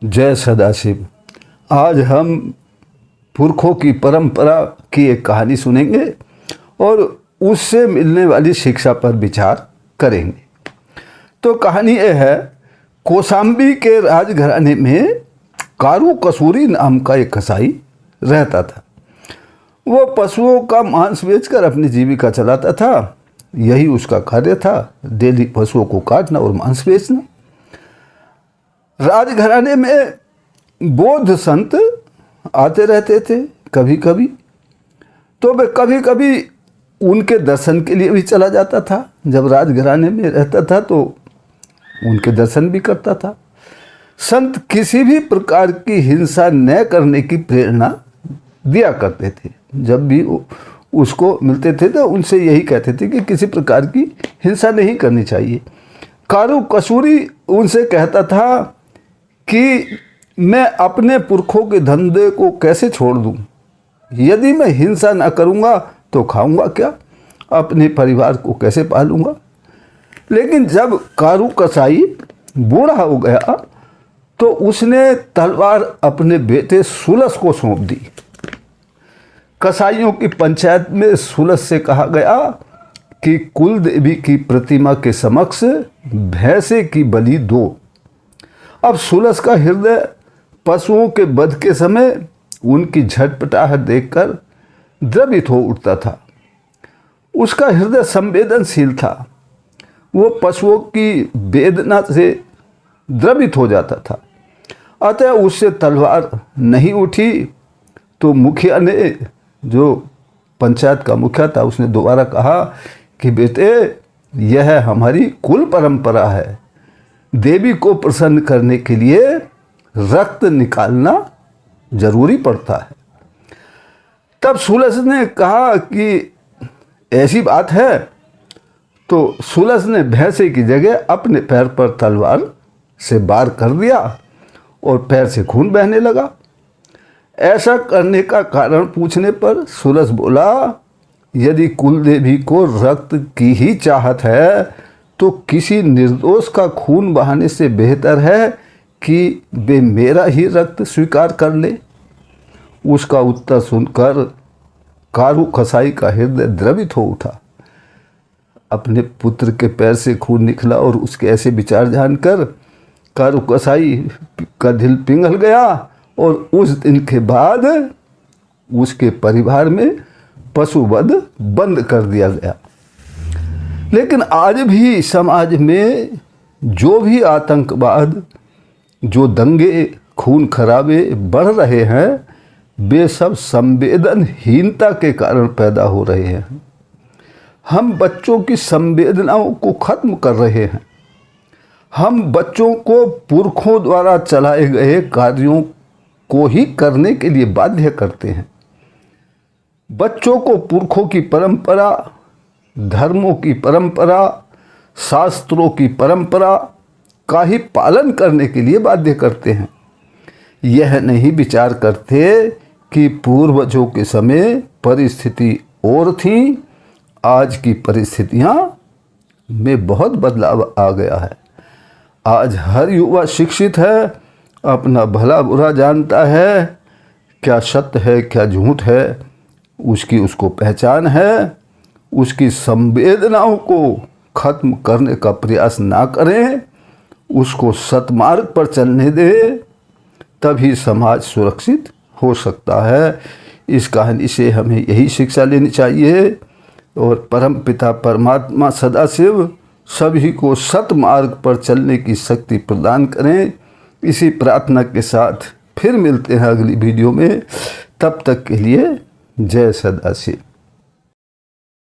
जय सदाशिव। आज हम पुरखों की परंपरा की एक कहानी सुनेंगे और उससे मिलने वाली शिक्षा पर विचार करेंगे। तो कहानी यह है, कौशाम्बी के राजघराने में कारू कसूरी नाम का एक कसाई रहता था। वो पशुओं का मांस बेचकर अपनी जीविका चलाता था। यही उसका कार्य था, डेली पशुओं को काटना और मांस बेचना। राजघराने में बौद्ध संत आते रहते थे कभी कभी, तो वे कभी कभी उनके दर्शन के लिए भी चला जाता था। जब राजघराने में रहता था तो उनके दर्शन भी करता था। संत किसी भी प्रकार की हिंसा न करने की प्रेरणा दिया करते थे। जब भी उसको मिलते थे तो उनसे यही कहते थे कि किसी प्रकार की हिंसा नहीं करनी चाहिए। कारू कसूरी उनसे कहता था कि मैं अपने पुरखों के धंधे को कैसे छोड़ दूं? यदि मैं हिंसा न करूंगा तो खाऊंगा क्या? अपने परिवार को कैसे पालूंगा? लेकिन जब कारू कसाई बूढ़ा हो गया तो उसने तलवार अपने बेटे सुलस को सौंप दी। कसाईयों की पंचायत में सुलस से कहा गया कि कुल देवी की प्रतिमा के समक्ष भैंसे की बलि दो। अब सुलस का हृदय पशुओं के वध के समय उनकी झटपटाहट देखकर द्रवित हो उठता था। उसका हृदय संवेदनशील था। वो पशुओं की वेदना से द्रवित हो जाता था। अतः उससे तलवार नहीं उठी तो मुखिया ने, जो पंचायत का मुखिया था, उसने दोबारा कहा कि बेटे, यह हमारी कुल परंपरा है। देवी को प्रसन्न करने के लिए रक्त निकालना जरूरी पड़ता है। तब सुलस ने कहा कि ऐसी बात है। तो सुलस ने भैंसे की जगह अपने पैर पर तलवार से वार कर दिया और पैर से खून बहने लगा। ऐसा करने का कारण पूछने पर सुलस बोला, यदि कुल देवी को रक्त की ही चाहत है तो किसी निर्दोष का खून बहाने से बेहतर है कि वे मेरा ही रक्त स्वीकार कर ले। उसका उत्तर सुनकर कारू कसाई का हृदय द्रवित हो उठा। अपने पुत्र के पैर से खून निकला और उसके ऐसे विचार जानकर कारू कसाई का दिल पिघल गया और उस दिन के बाद उसके परिवार में पशुवध बंद कर दिया गया। लेकिन आज भी समाज में जो भी आतंकवाद, जो दंगे, खून खराबे बढ़ रहे हैं, वे सब संवेदनहीनता के कारण पैदा हो रहे हैं। हम बच्चों की संवेदनाओं को खत्म कर रहे हैं। हम बच्चों को पुरखों द्वारा चलाए गए कार्यों को ही करने के लिए बाध्य करते हैं। बच्चों को पुरखों की परंपरा, धर्मों की परंपरा, शास्त्रों की परंपरा का ही पालन करने के लिए बाध्य करते हैं। यह नहीं विचार करते कि पूर्वजों के समय परिस्थिति और थी, आज की परिस्थितियां में बहुत बदलाव आ गया है। आज हर युवा शिक्षित है, अपना भला बुरा जानता है, क्या सत्य है क्या झूठ है उसको पहचान है। उसकी संवेदनाओं को खत्म करने का प्रयास ना करें, उसको सतमार्ग पर चलने दें, तभी समाज सुरक्षित हो सकता है। इस कहानी से हमें यही शिक्षा लेनी चाहिए और परमपिता परमात्मा सदाशिव सभी को सतमार्ग पर चलने की शक्ति प्रदान करें। इसी प्रार्थना के साथ फिर मिलते हैं अगली वीडियो में। तब तक के लिए जय सदाशिव।